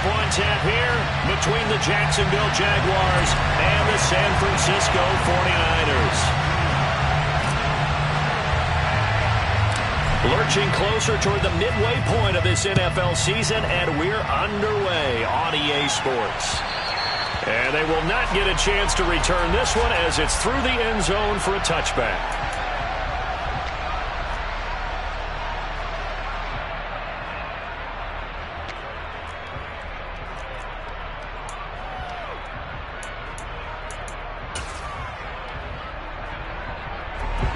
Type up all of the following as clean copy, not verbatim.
Two-point tap here between the Jacksonville Jaguars and the San Francisco 49ers. Lurching closer toward the midway point of this NFL season, and we're underway on EA Sports. And they will not get a chance to return this one as it's through the end zone for a touchback.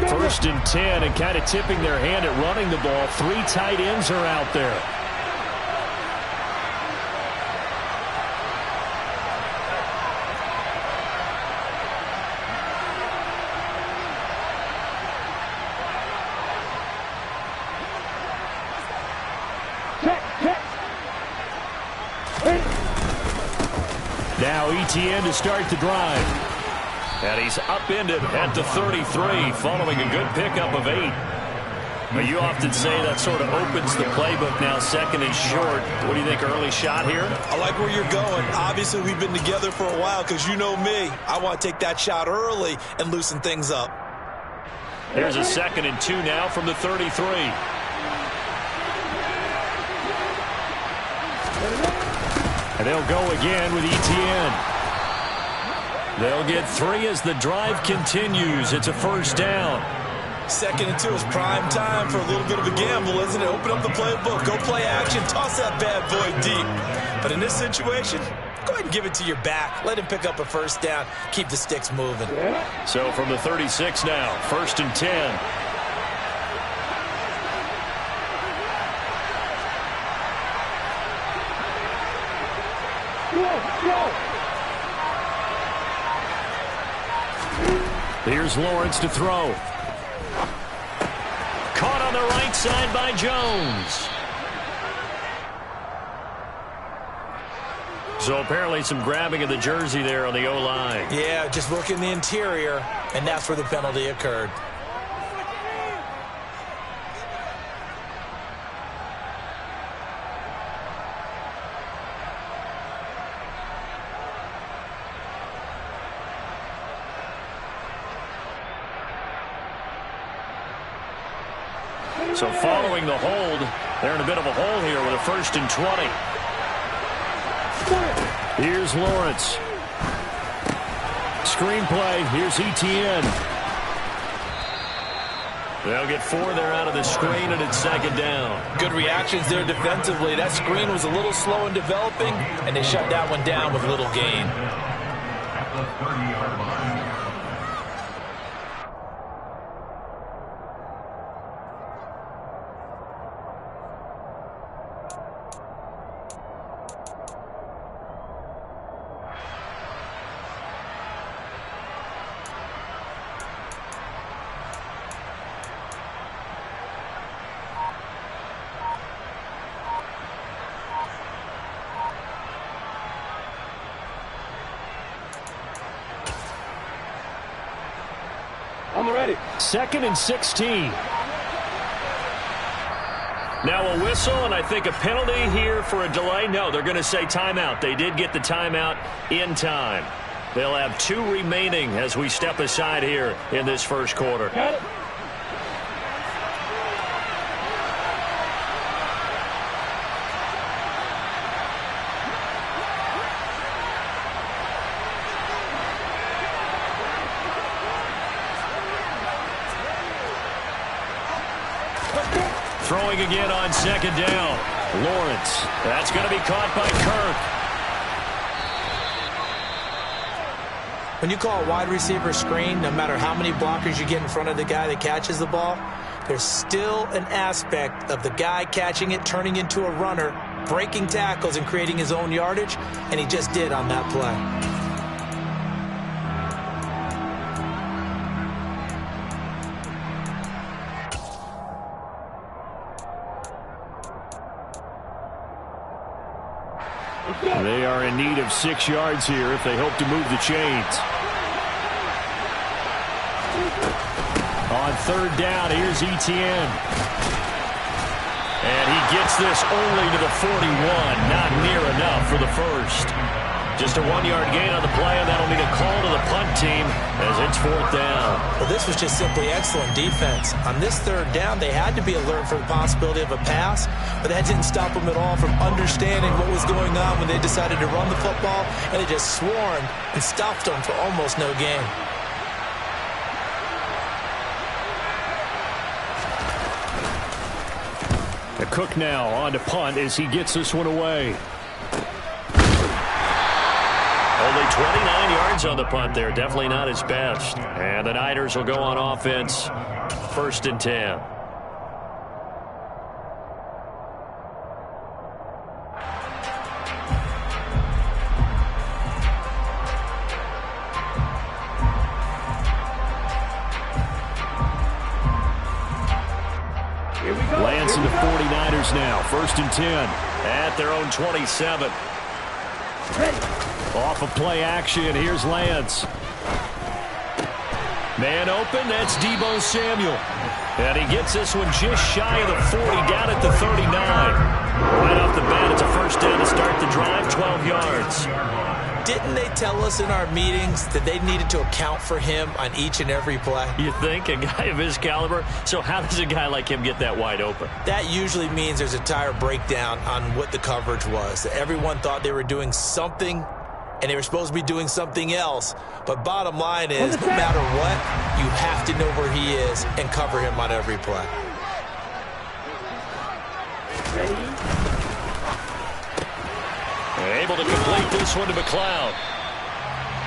First and 10, and kind of tipping their hand at running the ball. Three tight ends are out there. Now ETN to start the drive. And he's upended at the 33 following a good pickup of 8. But you often say that sort of opens the playbook now, second and short. What do you think, early shot here? I like where you're going. Obviously, we've been together for a while because you know me. I want to take that shot early and loosen things up. Here's a 2nd and 2 now from the 33. And they'll go again with ETN. They'll get 3 as the drive continues. It's a first down. 2nd and 2 is prime time for a little bit of a gamble, isn't it? Open up the playbook. Go play action. Toss that bad boy deep. But in this situation, go ahead and give it to your back. Let him pick up a first down. Keep the sticks moving. So from the 36 now, 1st and 10. Here's Lawrence to throw. Caught on the right side by Jones. So apparently some grabbing of the jersey there on the O-line. Yeah, just working the interior, and that's where the penalty occurred. So following the hold, they're in a bit of a hole here with a 1st and 20. Here's Lawrence. Screenplay. Here's ETN. They'll get 4 there out of the screen, and it's 2nd down. Good reactions there defensively. That screen was a little slow in developing, and they shut that one down with little gain. At the 30-yard line. I'm ready. 2nd and 16. Now a whistle, and I think a penalty here for a delay. No, they're going to say timeout. They did get the timeout in time. They'll have 2 remaining as we step aside here in this first quarter. Got it. Throwing again on 2nd down. Lawrence. That's going to be caught by Kirk. When you call a wide receiver screen, no matter how many blockers you get in front of the guy that catches the ball, there's still an aspect of the guy catching it, turning into a runner, breaking tackles and creating his own yardage, and he just did on that play. They are in need of 6 yards here if they hope to move the chains. On 3rd down, here's ETN. And he gets this only to the 41. Not near enough for the first. Just a 1-yard gain on the play, and that'll mean a call to the punt team as it's 4th down. Well, this was just simply excellent defense. On this 3rd down, they had to be alert for the possibility of a pass, but that didn't stop them at all from understanding what was going on when they decided to run the football, and they just swarmed and stuffed them for almost no gain. The Cook now on to punt as he gets this one away. Only 29 yards on the punt there. Definitely not his best. And the Niners will go on offense. 1st and 10. Lance and the 49ers now. 1st and 10 at their own 27. Off of play action, here's Lance. Man open, that's Deebo Samuel. And he gets this one just shy of the 40, down at the 39. Right off the bat, it's a 1st down to start the drive, 12 yards. Didn't they tell us in our meetings that they needed to account for him on each and every play? You think? A guy of his caliber? So how does a guy like him get that wide open? That usually means there's a entire breakdown on what the coverage was. Everyone thought they were doing something, and they were supposed to be doing something else. But bottom line is, no matter what, you have to know where he is and cover him on every play. Able to complete this one to McLeod.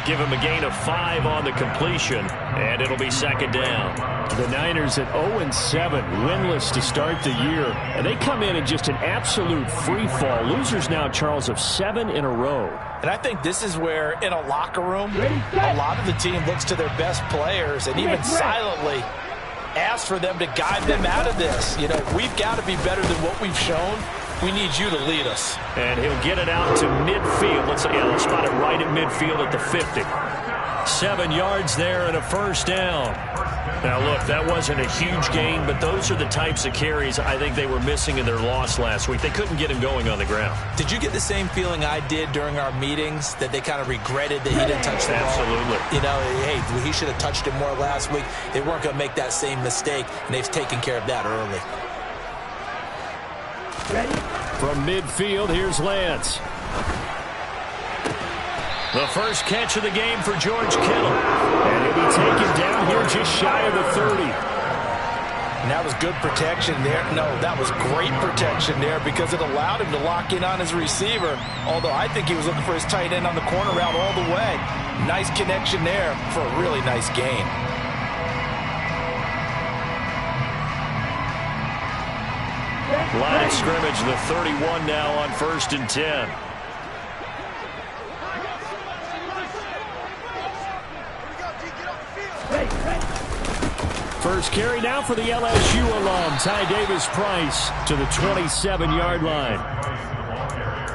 Give him a gain of 5 on the completion, and it'll be 2nd down. The Niners at 0-7, winless to start the year, and they come in just an absolute free fall. Losers now, Charles, of 7 in a row. And I think this is where, in a locker room, a lot of the team looks to their best players and even silently asks for them to guide them out of this. You know, we've got to be better than what we've shown. We need you to lead us. And he'll get it out to midfield. Let's spot it right at midfield at the 50. 7 yards there and a 1st down. Now, look, that wasn't a huge gain, but those are the types of carries I think they were missing in their loss last week. They couldn't get him going on the ground. Did you get the same feeling I did during our meetings, that they kind of regretted that he didn't touch the ball? Absolutely. You know, hey, he should have touched it more last week. They weren't going to make that same mistake, and they've taken care of that early. From midfield, here's Lance. The first catch of the game for George Kittle. And he'll be taken down here just shy of the 30. And that was good protection there. No, that was great protection there because it allowed him to lock in on his receiver. Although I think he was looking for his tight end on the corner route all the way. Nice connection there for a really nice gain. Line of scrimmage, the 31 now on 1st and 10. First carry now for the LSU alum, Ty Davis-Price, to the 27-yard line.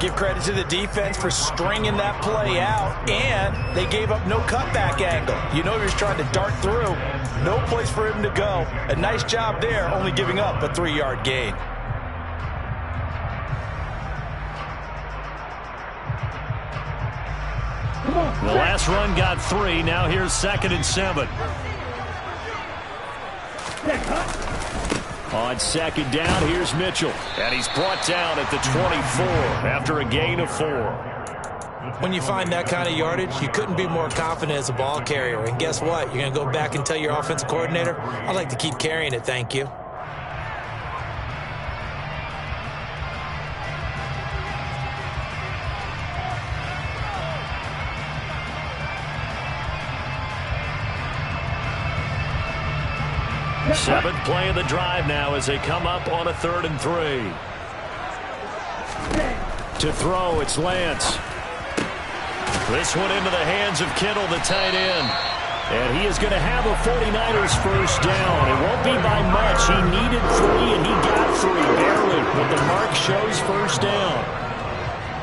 Give credit to the defense for stringing that play out, and they gave up no cutback angle. You know he was trying to dart through. No place for him to go. A nice job there, only giving up a 3-yard gain. The last run got 3. Now here's 2nd and 7. On 2nd down, here's Mitchell. And he's brought down at the 24 after a gain of 4. When you find that kind of yardage, you couldn't be more confident as a ball carrier. And guess what? You're going to go back and tell your offensive coordinator, I'd like to keep carrying it, thank you. Seventh play of the drive now as they come up on a 3rd and 3. To throw, it's Lance. This one into the hands of Kittle, the tight end. And he is going to have a 49ers first down. It won't be by much. He needed 3, and he got 3, barely. But the mark shows first down.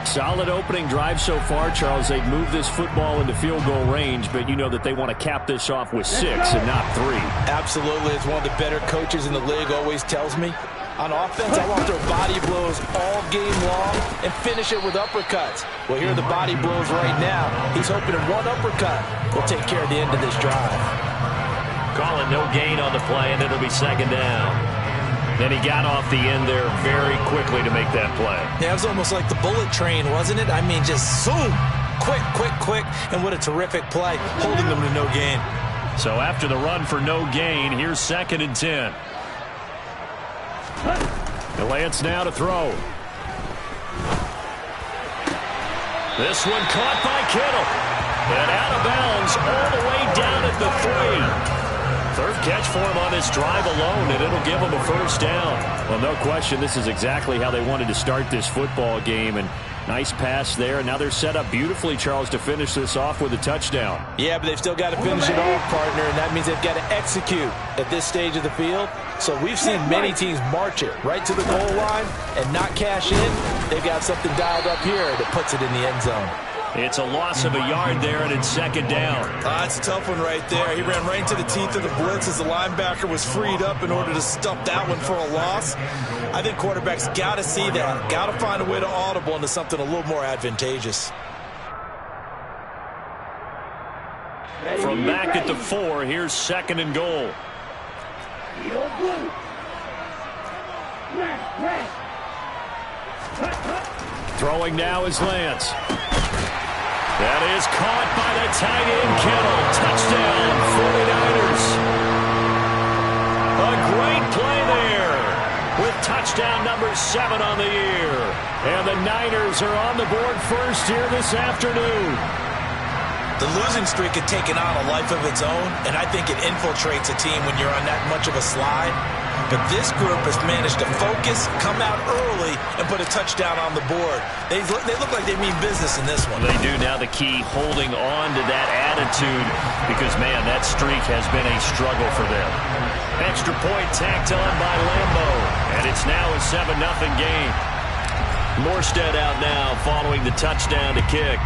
Solid opening drive so far, Charles. They've moved this football into field goal range, but you know that they want to cap this off with 6 and not 3. Absolutely. It's one of the better coaches in the league always tells me, On offense, I want their body blows all game long and finish it with uppercuts. Well, here are the body blows right now. He's hoping that one uppercut will take care of the end of this drive. Calling no gain on the play, and it'll be second down. And he got off the end there very quickly to make that play. Yeah, it was almost like the bullet train, wasn't it? I mean, just zoom. Quick, quick, quick. And what a terrific play, holding them to no gain. So after the run for no gain, here's 2nd and 10. And Lance now to throw. This one caught by Kittle. And out of bounds all the way down at the 3. 3rd catch for him on this drive alone, and it'll give him a first down. Well, no question, this is exactly how they wanted to start this football game. And nice pass there, and now they're set up beautifully, Charles, to finish this off with a touchdown. Yeah, but they've still got to finish it off, partner, and that means they've got to execute at this stage of the field. So we've seen many teams march it right to the goal line and not cash in. They've got something dialed up here that puts it in the end zone. It's a loss of a yard there, and it's 2nd down. That's a tough one right there. He ran right into the teeth of the blitz as the linebacker was freed up in order to stuff that one for a loss. I think quarterbacks got to see that. Got to find a way to audible into something a little more advantageous. From back at the 4, here's 2nd and goal. Throwing now is Lance. That is caught by the tight end, Kittle. Touchdown, 49ers. A great play there with touchdown number 7 on the year. And the Niners are on the board first here this afternoon. The losing streak had taken on a life of its own, and I think it infiltrates a team when you're on that much of a slide. But this group has managed to focus, come out early, and put a touchdown on the board. They look like they mean business in this one. They do. Now the key, holding on to that attitude, because, man, that streak has been a struggle for them. Extra point tacked on by Lambo, and it's now a 7-0 game. Morstead out now following the touchdown to kick.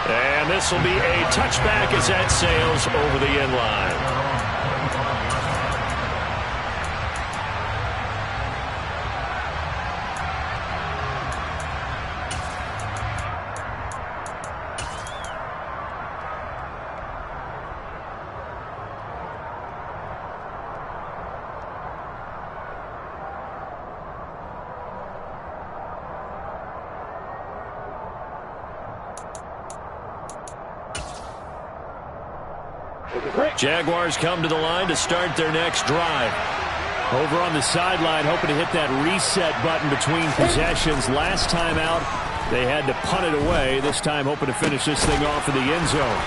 And this will be a touchback as that sails over the end line. Jaguars come to the line to start their next drive. Over on the sideline, hoping to hit that reset button between possessions. Last time out, they had to punt it away. This time, hoping to finish this thing off in the end zone.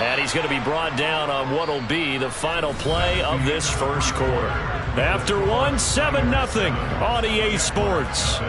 And he's going to be brought down on what will be the final play of this first quarter. After one, 7-0 on EA Sports.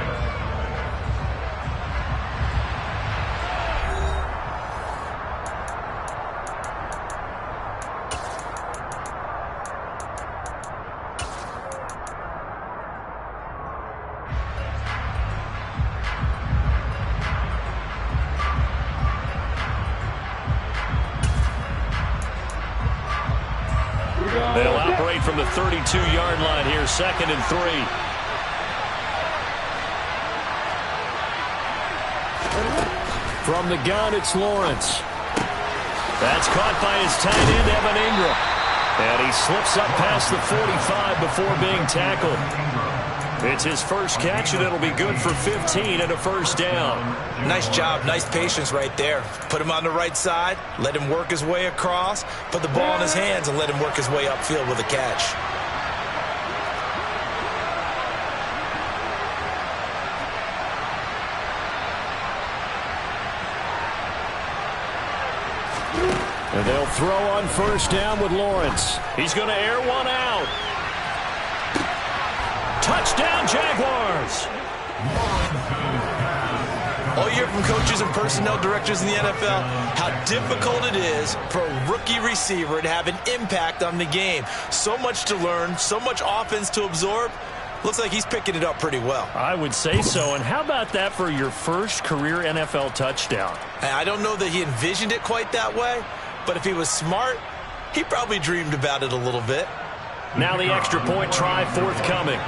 They'll operate from the 32-yard line here, 2nd and 3. From the gun, it's Lawrence. That's caught by his tight end, Evan Ingram. And he slips up past the 45 before being tackled. It's his first catch, and it'll be good for 15 and a first down. Nice job, nice patience right there. Put him on the right side, let him work his way across, put the ball in his hands, and let him work his way upfield with a catch. And they'll throw on first down with Lawrence. He's going to air one out. Touchdown, Jaguars. All year from coaches and personnel directors in the NFL, how difficult it is for a rookie receiver to have an impact on the game. So much to learn, so much offense to absorb. Looks like he's picking it up pretty well. I would say so. And how about that for your first career NFL touchdown? I don't know that he envisioned it quite that way, but if he was smart, He probably dreamed about it a little bit. Now the extra point try forthcoming.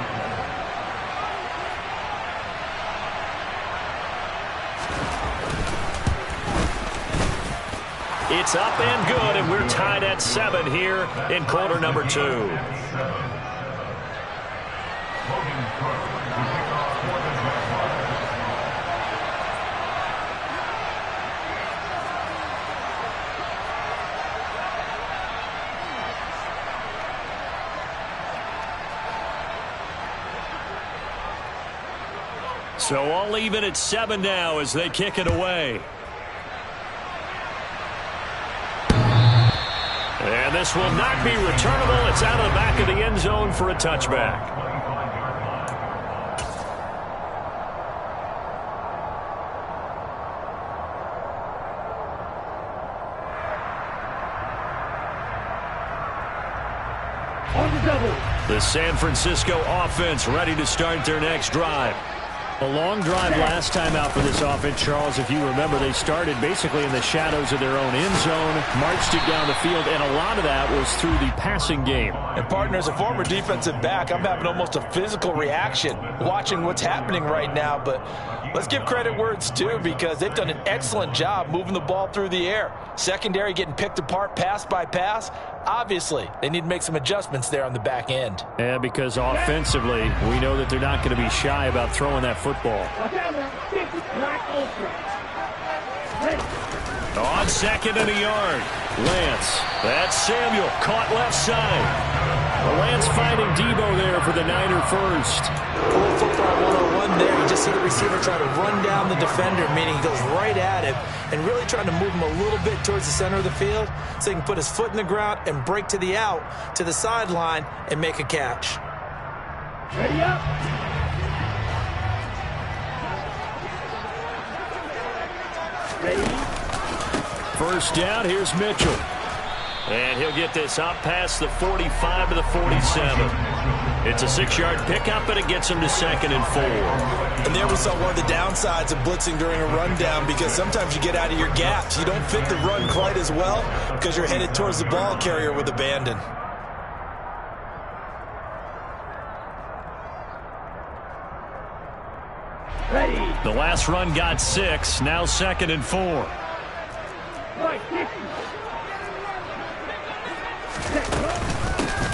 It's up and good, and we're tied at 7 here in quarter number 2. So all even at 7 now as they kick it away. And this will not be returnable. It's out of the back of the end zone for a touchback. The San Francisco offense ready to start their next drive. A long drive last time out for this offense, Charles. If you remember, they started basically in the shadows of their own end zone, marched it down the field, and a lot of that was through the passing game. And partner, as a former defensive back, I'm having almost a physical reaction watching what's happening right now. But let's give credit where it's due, because they've done an excellent job moving the ball through the air. Secondary getting picked apart pass by pass. Obviously, they need to make some adjustments there on the back end. Yeah, because offensively, we know that they're not going to be shy about throwing that football. On second and a yard, Lance. That's Samuel, caught left side. Lance finding Debo there for the Niner first. Cool football 101 there. You just see the receiver try to run down the defender, meaning he goes right at him and really trying to move him a little bit towards the center of the field so he can put his foot in the ground and break to the out, to the sideline, and make a catch. Ready up. Ready. First down, here's Mitchell. And he'll get this up past the 45 to the 47. It's a 6-yard pickup, and it gets him to 2nd and 4. And there we saw one of the downsides of blitzing during a rundown, because sometimes you get out of your gaps. You don't fit the run quite as well because you're headed towards the ball carrier with abandon. Ready. The last run got 6, now 2nd and 4.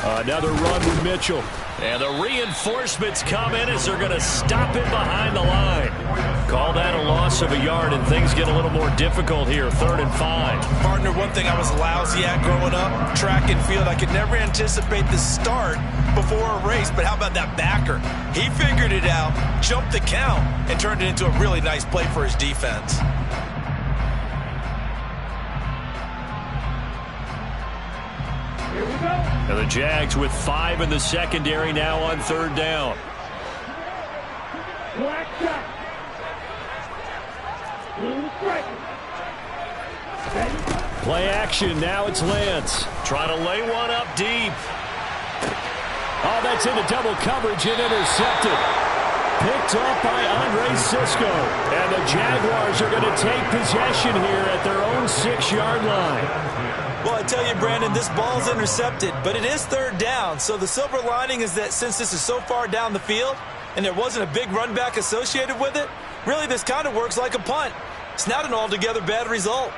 Another run with Mitchell. And the reinforcements come in as they're going to stop it behind the line. Call that a loss of a yard, and things get a little more difficult here, 3rd and 5. Partner, one thing I was lousy at growing up, track and field, I could never anticipate the start before a race, but how about that backer? He figured it out, jumped the count, and turned it into a really nice play for his defense. Here we go. And the Jags with 5 in the secondary now on 3rd down. Black shot. Blue strike. Ready. Play action, now it's Lance. Trying to lay one up deep. Oh, that's into double coverage and intercepted. Picked up by Andre Cisco. And the Jaguars are going to take possession here at their own 6-yard line. Well, I tell you, Brandon, this ball's intercepted, but it is 3rd down. So the silver lining is that since this is so far down the field and there wasn't a big run back associated with it, really this kind of works like a punt. It's not an altogether bad result.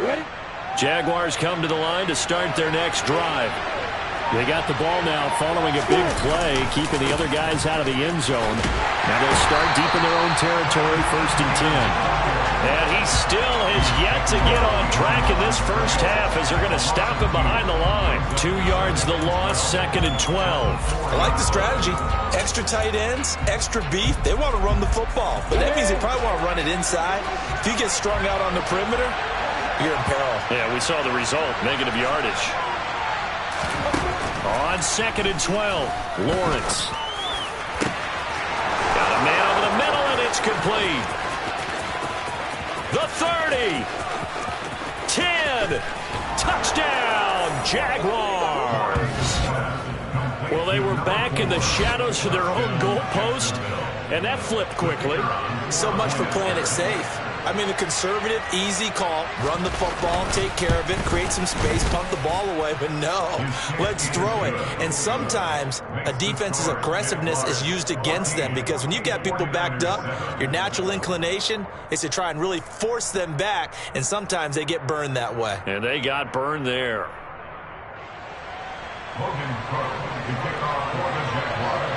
Ready. Jaguars come to the line to start their next drive. They got the ball now following a big play, keeping the other guys out of the end zone. Now they'll start deep in their own territory, 1st and 10. And he still has yet to get on track in this first half as they're going to stop him behind the line. 2 yards the loss, 2nd and 12. I like the strategy. Extra tight ends, extra beef. They want to run the football, but that means they probably want to run it inside. If you get strung out on the perimeter, you're in peril. Yeah, we saw the result, negative yardage. On 2nd and 12, Lawrence. Got a man over the middle, and it's complete. The 30. 10. Touchdown, Jaguars. Well, they were back in the shadows for their own goalpost, and that flipped quickly. So much for playing it safe. I mean, the conservative, easy call, run the football, take care of it, create some space, pump the ball away, but no, let's throw it. And sometimes a defense's aggressiveness is used against them because when you've got people backed up, your natural inclination is to try and really force them back, and sometimes they get burned that way. And they got burned there. Logan Crow, the kickoff for the Jaguars.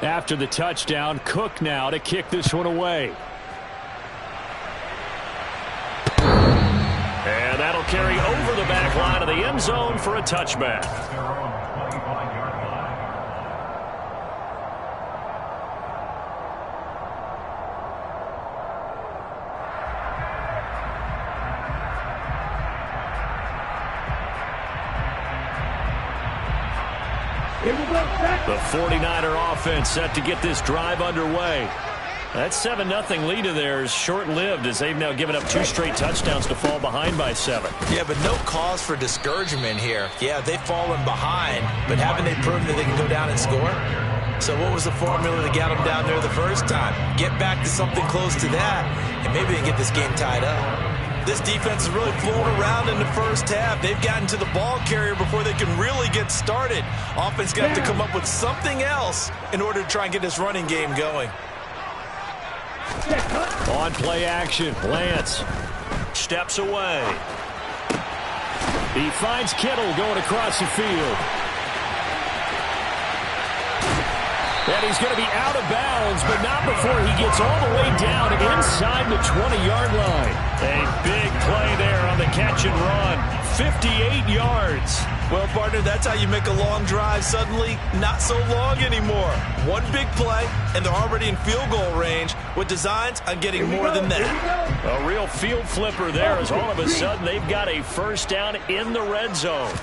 After the touchdown, Cook now to kick this one away. And that'll carry over the back line of the end zone for a touchback. The 49er offense set to get this drive underway. That 7-0 lead of theirs short-lived as they've now given up 2 straight touchdowns to fall behind by 7. Yeah, but no cause for discouragement here. Yeah, they've fallen behind, but haven't they proven that they can go down and score? So what was the formula that got them down there the first time? Get back to something close to that, and maybe they get this game tied up. This defense is really flown around in the first half. They've gotten to the ball carrier before they can really get started. Offense got to come up with something else in order to try and get this running game going. On play action, Lance steps away. He finds Kittle going across the field. And he's going to be out of bounds, but not before he gets all the way down inside the 20-yard line. A big play there on the catch and run. 58 yards. Well, partner, that's how you make a long drive suddenly not so long anymore. One big play, and they're already in field goal range with designs on getting more than that. A real field flipper there as all of a sudden they've got a first down in the red zone.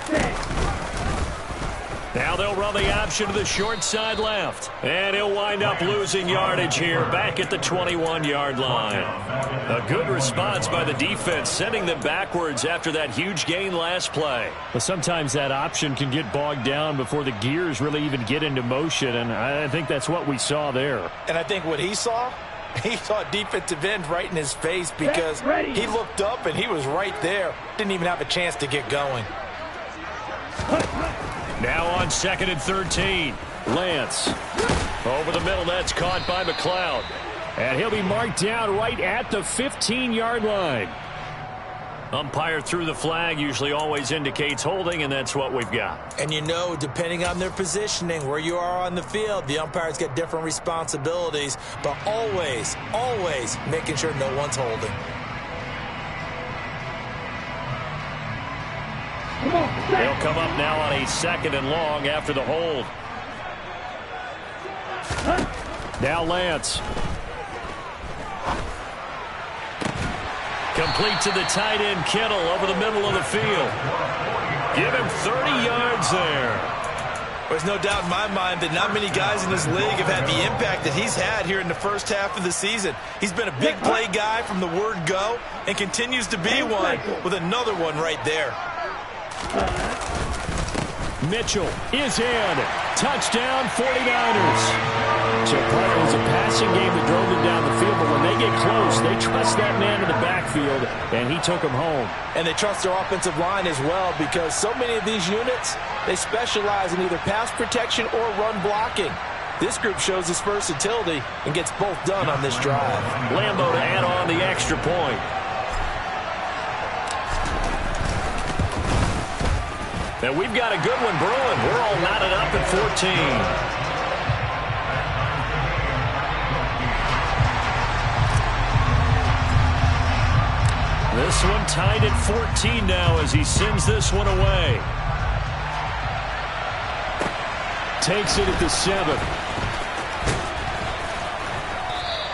Now they'll run the option to the short side left. And he'll wind up losing yardage here back at the 21-yard line. A good response by the defense, sending them backwards after that huge gain last play. But sometimes that option can get bogged down before the gears really even get into motion, and I think that's what we saw there. And I think what he saw defensive end right in his face because he looked up and he was right there. Didn't even have a chance to get going. Now on 2nd and 13. Lance. Over the middle, that's caught by McLeod. And he'll be marked down right at the 15-yard line. Umpire threw the flag, usually always indicates holding, and that's what we've got. And you know, depending on their positioning, where you are on the field, the umpires get different responsibilities, but always, always making sure no one's holding. They'll come up now on a 2nd and long after the hold. Now Lance. Complete to the tight end Kittle over the middle of the field. Give him 30 yards there. There's no doubt in my mind that not many guys in this league have had the impact that he's had here in the first half of the season. He's been a big play guy from the word go and continues to be one with another one right there. Mitchell is in. Touchdown 49ers. So part of it was a passing game that drove them down the field, but when they get close, they trust that man in the backfield, and he took them home. And they trust their offensive line as well because so many of these units, they specialize in either pass protection or run blocking. This group shows its versatility and gets both done on this drive. Lambo to add on the extra point. And we've got a good one brewing. We're all knotted up at 14. This one tied at 14 now as he sends this one away. Takes it at the 7.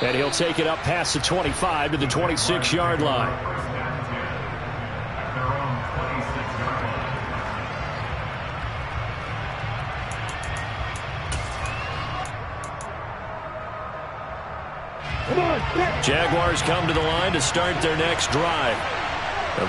And he'll take it up past the 25 to the 26-yard line. Come on, set. Jaguars come to the line to start their next drive.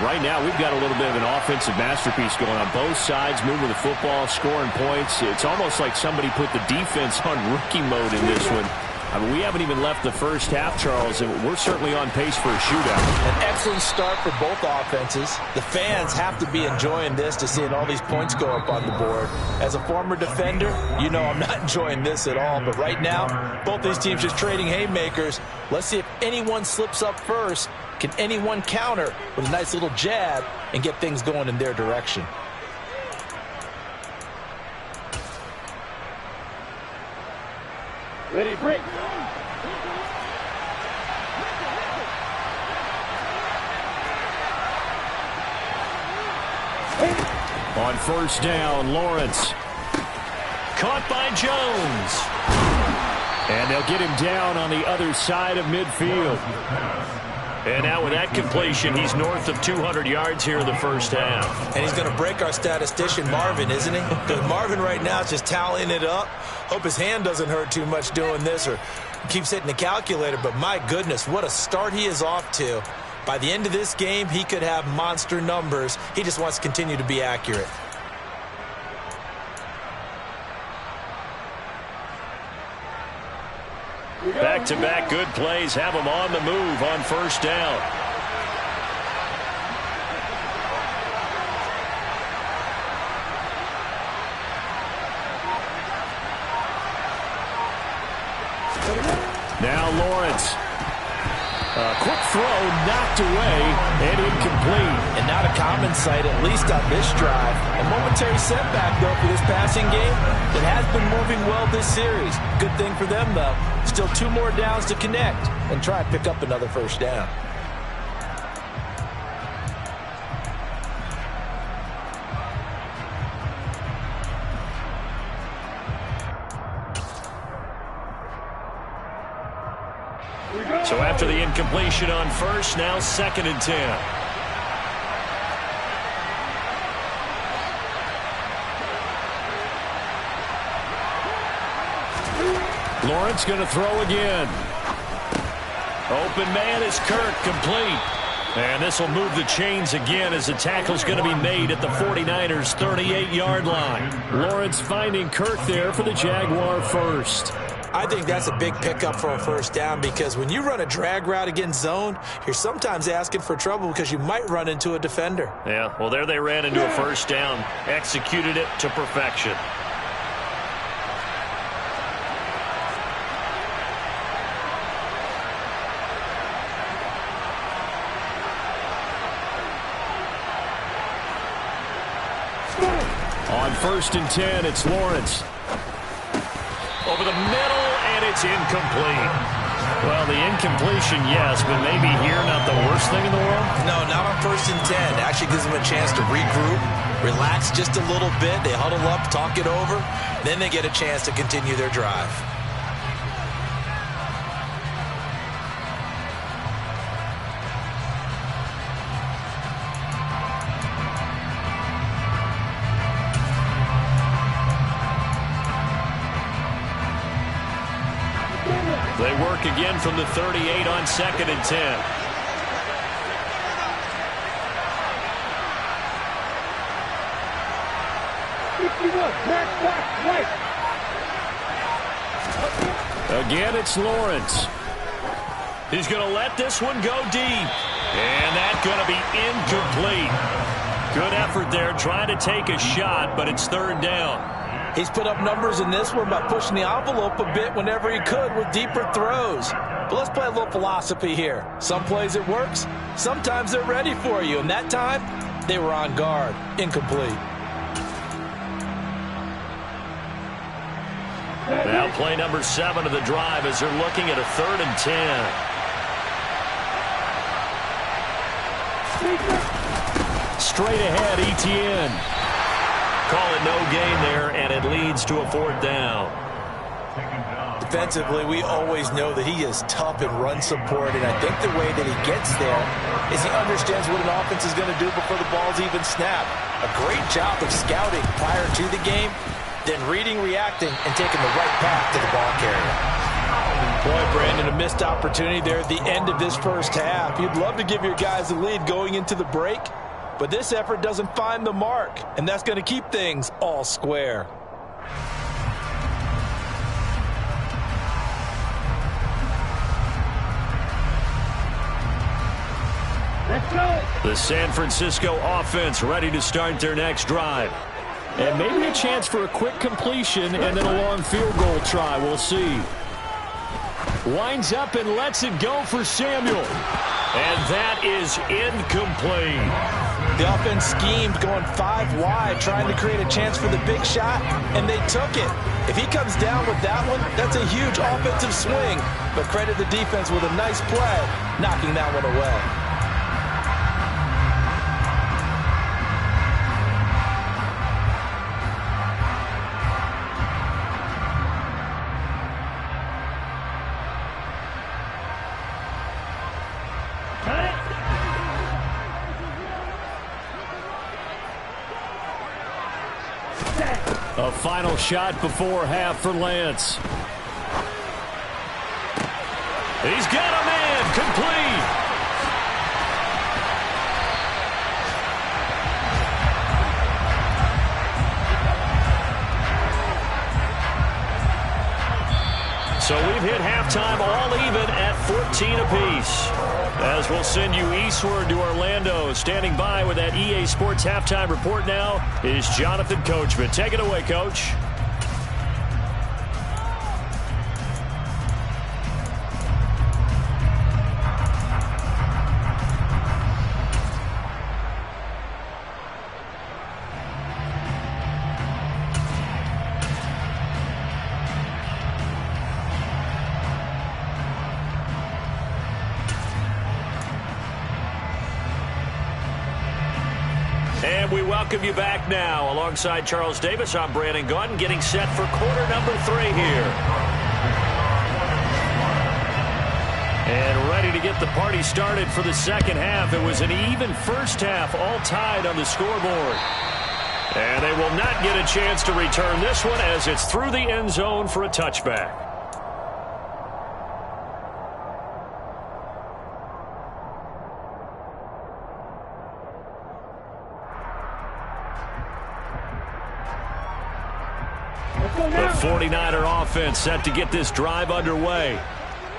Right now, we've got a little bit of an offensive masterpiece going on. Both sides moving the football, scoring points. It's almost like somebody put the defense on rookie mode in this one. I mean, we haven't even left the first half, Charles, and we're certainly on pace for a shootout. An excellent start for both offenses. The fans have to be enjoying this to seeing all these points go up on the board. As a former defender, you know I'm not enjoying this at all. But right now, both these teams just trading haymakers. Let's see if anyone slips up first. Can anyone counter with a nice little jab and get things going in their direction? Ready, break. On first down, Lawrence. Caught by Jones. And they'll get him down on the other side of midfield. And now with that completion, he's north of 200 yards here in the first half. And he's going to break our statistician, Marvin, isn't he? Because Marvin right now is just tallying it up. Hope his hand doesn't hurt too much doing this or keeps hitting the calculator. But my goodness, what a start he is off to. By the end of this game, he could have monster numbers. He just wants to continue to be accurate. Back-to-back good plays have him on the move on first down. Now Lawrence. A quick throw knocked away and incomplete. And not a common sight, at least on this drive. A momentary setback, though, for this passing game that has been moving well this series. Good thing for them, though. Still 2 more downs to connect and try and pick up another first down. So after the incompletion on first, now 2nd and 10. Lawrence going to throw again. Open man is Kirk, complete. And this will move the chains again as the tackle's going to be made at the 49ers' 38-yard line. Lawrence finding Kirk there for the Jaguar first. I think that's a big pickup for a first down because when you run a drag route against zone, you're sometimes asking for trouble because you might run into a defender. Yeah, well, there they ran into a first down, executed it to perfection. On 1st and 10, it's Lawrence. Over the middle, and it's incomplete. Well, the incompletion, yes, but maybe here not the worst thing in the world? No, not on 1st and 10. Actually gives them a chance to regroup, relax just a little bit. They huddle up, talk it over. Then they get a chance to continue their drive. They work again from the 38 on 2nd and 10. Again, it's Lawrence. He's going to let this one go deep. And that's going to be incomplete. Good effort there, trying to take a shot, but it's 3rd down. He's put up numbers in this one by pushing the envelope a bit whenever he could with deeper throws. But let's play a little philosophy here. Some plays it works, sometimes they're ready for you. And that time, they were on guard. Incomplete. Now play number 7 of the drive as they're looking at a 3rd and 10. Straight ahead, Etienne. Call it no gain there, and it leads to a 4th down. Defensively, we always know that he is tough in run support, and I think the way that he gets there is he understands what an offense is going to do before the ball's even snapped. A great job of scouting prior to the game, then reading, reacting, and taking the right path to the ball carrier. Boy, Brandon, a missed opportunity there at the end of this first half. You'd love to give your guys a lead going into the break, but this effort doesn't find the mark, and that's going to keep things all square. Let's go. The San Francisco offense ready to start their next drive. And maybe a chance for a quick completion and then a long field goal try. We'll see. Winds up and lets it go for Samuel. And that is incomplete. The offense schemed going 5 wide, trying to create a chance for the big shot, and they took it. If he comes down with that one, that's a huge offensive swing. But credit the defense with a nice play, knocking that one away. A final shot before half for Lance. He's got a man complete. So we've hit halftime all even at 14 apiece. As we'll send you eastward to Orlando. Standing by with that EA Sports halftime report now is Jonathan Coachman. Take it away, Coach. And we welcome you back now. Alongside Charles Davis, I'm Brandon Gunn, getting set for quarter number 3 here. And ready to get the party started for the second half. It was an even first half, all tied on the scoreboard. And they will not get a chance to return this one as it's through the end zone for a touchback. The 49er offense set to get this drive underway.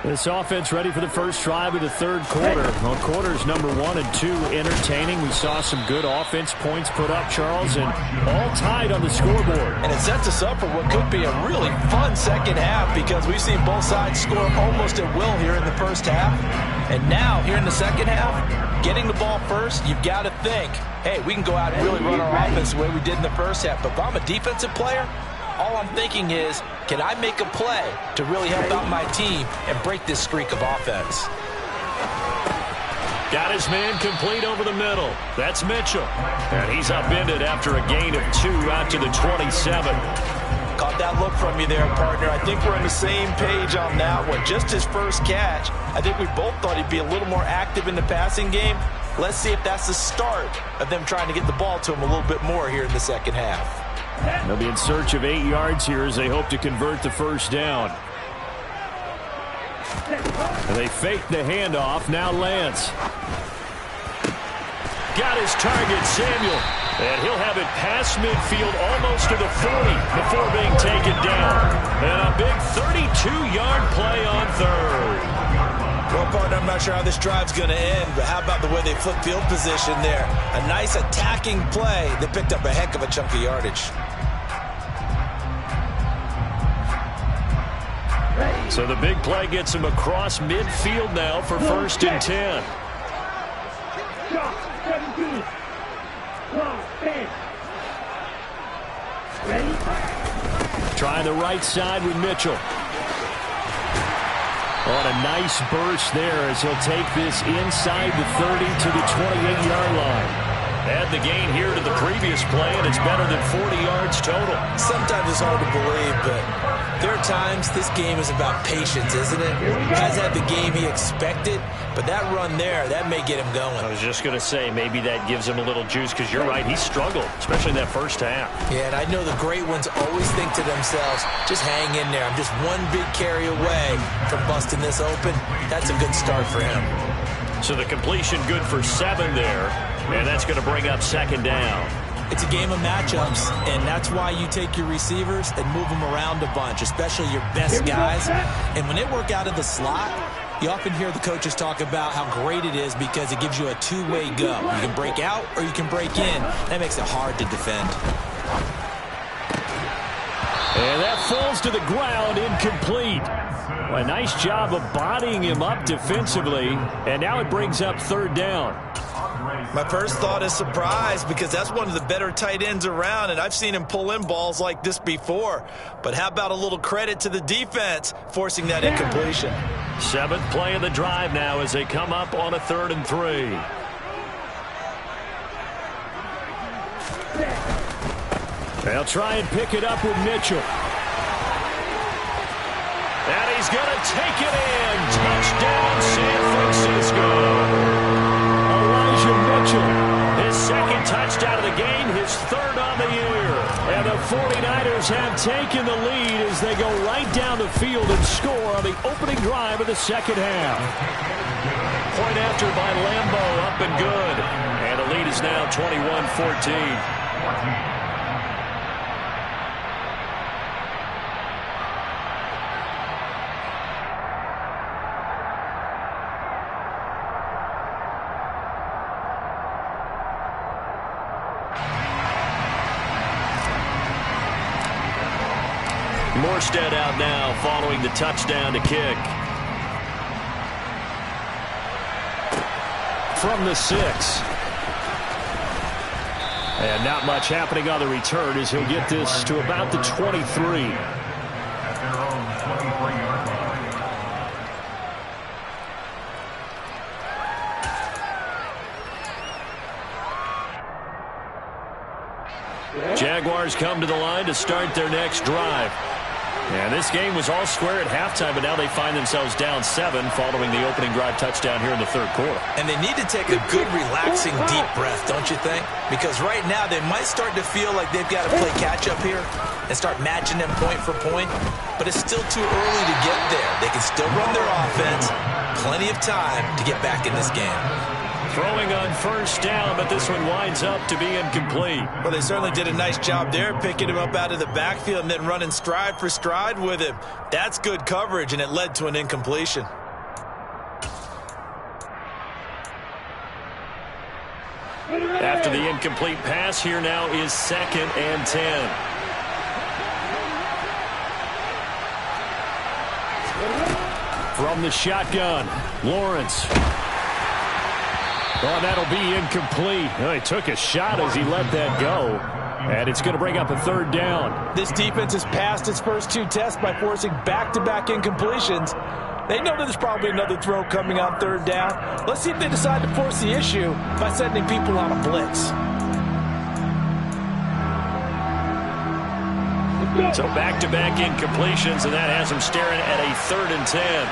This offense ready for the first drive of the third quarter. Well, quarters number 1 and 2 entertaining. We saw some good offense points put up, Charles, and all tied on the scoreboard. And it sets us up for what could be a really fun second half because we've seen both sides score almost at will here in the first half. And now, here in the second half, getting the ball first, you've got to think, hey, we can go out and really run our offense the way we did in the first half. But if I'm a defensive player, all I'm thinking is, can I make a play to really help out my team and break this streak of offense? Got his man complete over the middle. That's Mitchell. And he's upended after a gain of 2 out to the 27. Caught that look from you there, partner. I think we're on the same page on that one. Just his first catch. I think we both thought he'd be a little more active in the passing game. Let's see if that's the start of them trying to get the ball to him a little bit more here in the second half. They'll be in search of 8 yards here as they hope to convert the first down. And they fake the handoff. Now Lance. Got his target, Samuel. And he'll have it past midfield almost to the 40 before being taken down. And a big 32-yard play on third. Well, partner, I'm not sure how this drive's going to end, but how about the way they flip field position there? A nice attacking play that picked up a heck of a chunk of yardage. So the big play gets him across midfield now for 1st and 10. Try the right side with Mitchell. On a nice burst there as he'll take this inside the 30 to the 28-yard line. Add the gain here to the previous play, and it's better than 40 yards total. Sometimes it's hard to believe, but there are times, this game is about patience, isn't it? Has had the game he expected, but that run there, that may get him going. I was just going to say, maybe that gives him a little juice, because you're right, he struggled, especially in that first half. Yeah, and I know the great ones always think to themselves, just hang in there. I'm just one big carry away from busting this open. That's a good start for him. So the completion good for 7 there, and that's going to bring up second down. It's a game of matchups, and that's why you take your receivers and move them around a bunch, especially your best guys. And when they work out of the slot, you often hear the coaches talk about how great it is because it gives you a two-way go. You can break out or you can break in. That makes it hard to defend. And that falls to the ground, incomplete. A nice job of bodying him up defensively, and now it brings up third down. My first thought is surprise, because that's one of the better tight ends around, and I've seen him pull in balls like this before. But how about a little credit to the defense forcing that incompletion? 7th play of the drive now as they come up on a 3rd and 3. They'll try and pick it up with Mitchell. And he's going to take it in. Touchdown, San Francisco. Mitchell, his second touchdown of the game, his 3rd on the year. And the 49ers have taken the lead as they go right down the field and score on the opening drive of the second half. Point after by Lambeau, up and good. And the lead is now 21-14. Morstead out now following the touchdown to kick. From the 6. And not much happening on the return as he'll get this to about the 23. At their own 23-yard line. Jaguars come to the line to start their next drive. And this game was all square at halftime, but now they find themselves down 7 following the opening drive touchdown here in the 3rd quarter. And they need to take a good, relaxing, deep breath, don't you think? Because right now they might start to feel like they've got to play catch-up here and start matching them point for point. But it's still too early to get there. They can still run their offense. Plenty of time to get back in this game. Throwing on first down, but this one winds up to be incomplete. Well, they certainly did a nice job there, picking him up out of the backfield and then running stride for stride with him. That's good coverage, and it led to an incompletion. After the incomplete pass, here now is 2nd and 10. From the shotgun, Lawrence. Oh, that'll be incomplete. Oh, he took a shot as he let that go. And it's going to bring up a 3rd down. This defense has passed its first 2 tests by forcing back-to-back incompletions. They know there's probably another throw coming on 3rd down. Let's see if they decide to force the issue by sending people on a blitz. So back-to-back incompletions, and that has them staring at a 3rd and 10.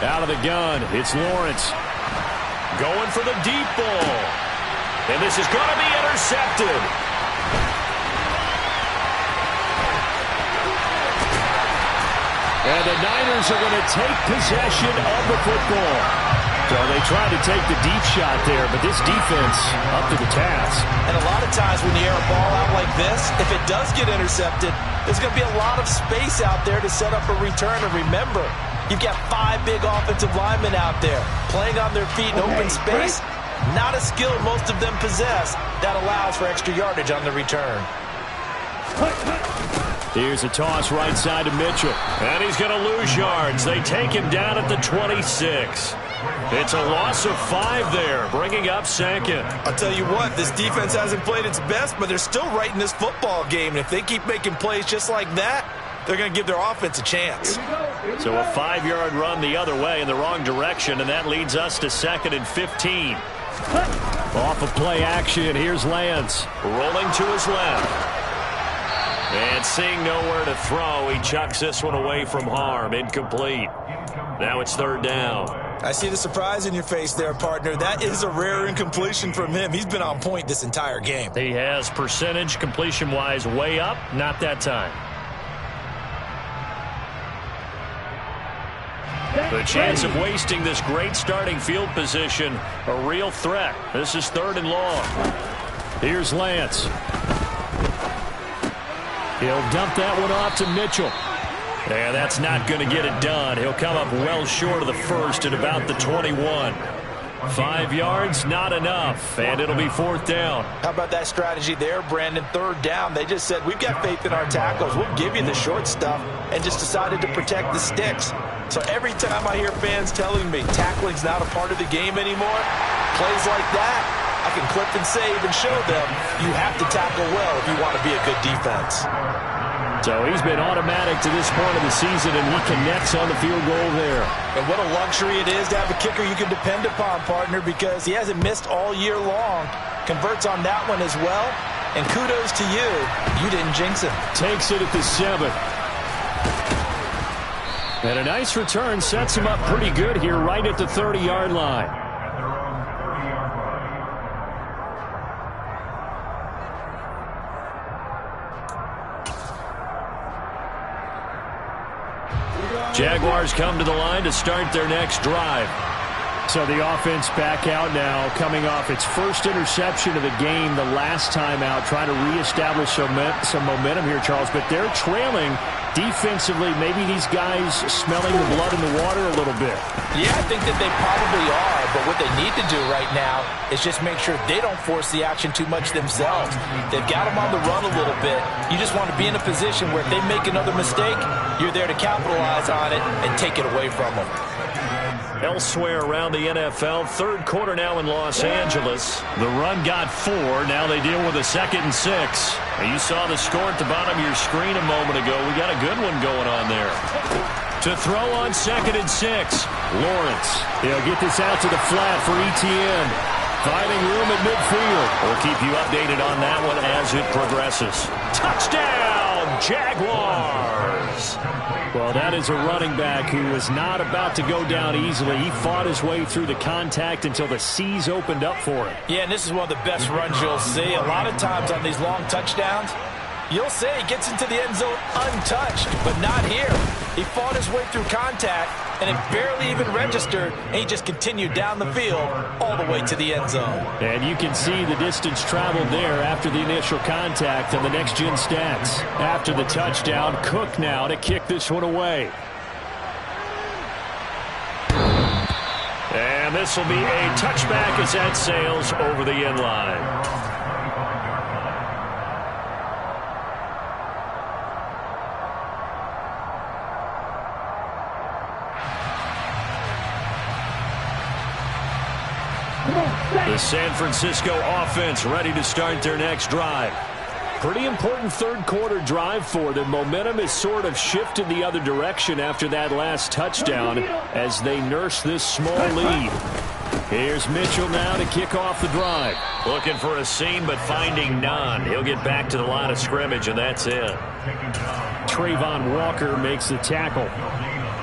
Out of the gun, it's Lawrence. Going for the deep ball. And this is going to be intercepted. And the Niners are going to take possession of the football. So they tried to take the deep shot there, but this defense up to the task. And a lot of times when you air a ball out like this, if it does get intercepted, there's going to be a lot of space out there to set up a return. And remember, you've got 5 big offensive linemen out there playing on their feet in open space. Not a skill most of them possess that allows for extra yardage on the return. Here's a toss right side to Mitchell. And he's going to lose yards. They take him down at the 26. It's a loss of 5 there, bringing up 2nd. I'll tell you what, this defense hasn't played its best, but they're still right in this football game. And if they keep making plays just like that, they're going to give their offense a chance. So a 5-yard run the other way in the wrong direction, and that leads us to 2nd and 15. Off of play action, here's Lance. Rolling to his left. And seeing nowhere to throw, he chucks this one away from harm. Incomplete. Now it's third down. I see the surprise in your face there, partner. That is a rare incompletion from him. He's been on point this entire game. He has percentage completion-wise way up. Not that time. The chance of wasting this great starting field position, a real threat. This is third and long. Here's Lance. He'll dump that one off to Mitchell. Yeah, that's not going to get it done. He'll come up well short of the first at about the 21. 5 yards, not enough, and it'll be fourth down. How about that strategy there, Brandon? Third down. They just said, we've got faith in our tackles. We'll give you the short stuff, and just decided to protect the sticks. So every time I hear fans telling me tackling's not a part of the game anymore, plays like that, I can clip and save and show them you have to tackle well if you want to be a good defense. So he's been automatic to this point of the season, and he connects on the field goal there. And what a luxury it is to have a kicker you can depend upon, partner, because he hasn't missed all year long. Converts on that one as well. And kudos to you. You didn't jinx him. Takes it at the 7. And a nice return sets him up pretty good here right at the 30-yard line. Jaguars come to the line to start their next drive. So the offense back out now, coming off its first interception of the game the last time out, trying to reestablish some momentum here, Charles. But they're trailing defensively. Maybe these guys smelling the blood in the water a little bit. Yeah, I think that they probably are. But what they need to do right now is just make sure they don't force the action too much themselves. They've got them on the run a little bit. You just want to be in a position where if they make another mistake, you're there to capitalize on it and take it away from them. Elsewhere around the NFL, third quarter now in Los Angeles. The run got 4. Now they deal with a 2nd and 6. You saw the score at the bottom of your screen a moment ago. We got a good one going on there. To throw on 2nd and 6. Lawrence. He'll get this out to the flat for Etienne. Finding room at midfield. We'll keep you updated on that one as it progresses. Touchdown, Jaguars! Well, that is a running back who was not about to go down easily. He fought his way through the contact until the seas opened up for him. Yeah, and this is one of the best runs you'll see. A lot of times on these long touchdowns, you'll say he gets into the end zone untouched, but not here. He fought his way through contact, and it barely even registered, and he just continued down the field all the way to the end zone. And you can see the distance traveled there after the initial contact on the next-gen stats. After the touchdown, Cook now to kick this one away. And this will be a touchback as that sails over the end line. The San Francisco offense ready to start their next drive. Pretty important third quarter drive for them. Momentum has sort of shifted the other direction after that last touchdown as they nurse this small lead. Here's Mitchell now to kick off the drive. Looking for a seam but finding none. He'll get back to the line of scrimmage and that's it. Trayvon Walker makes the tackle.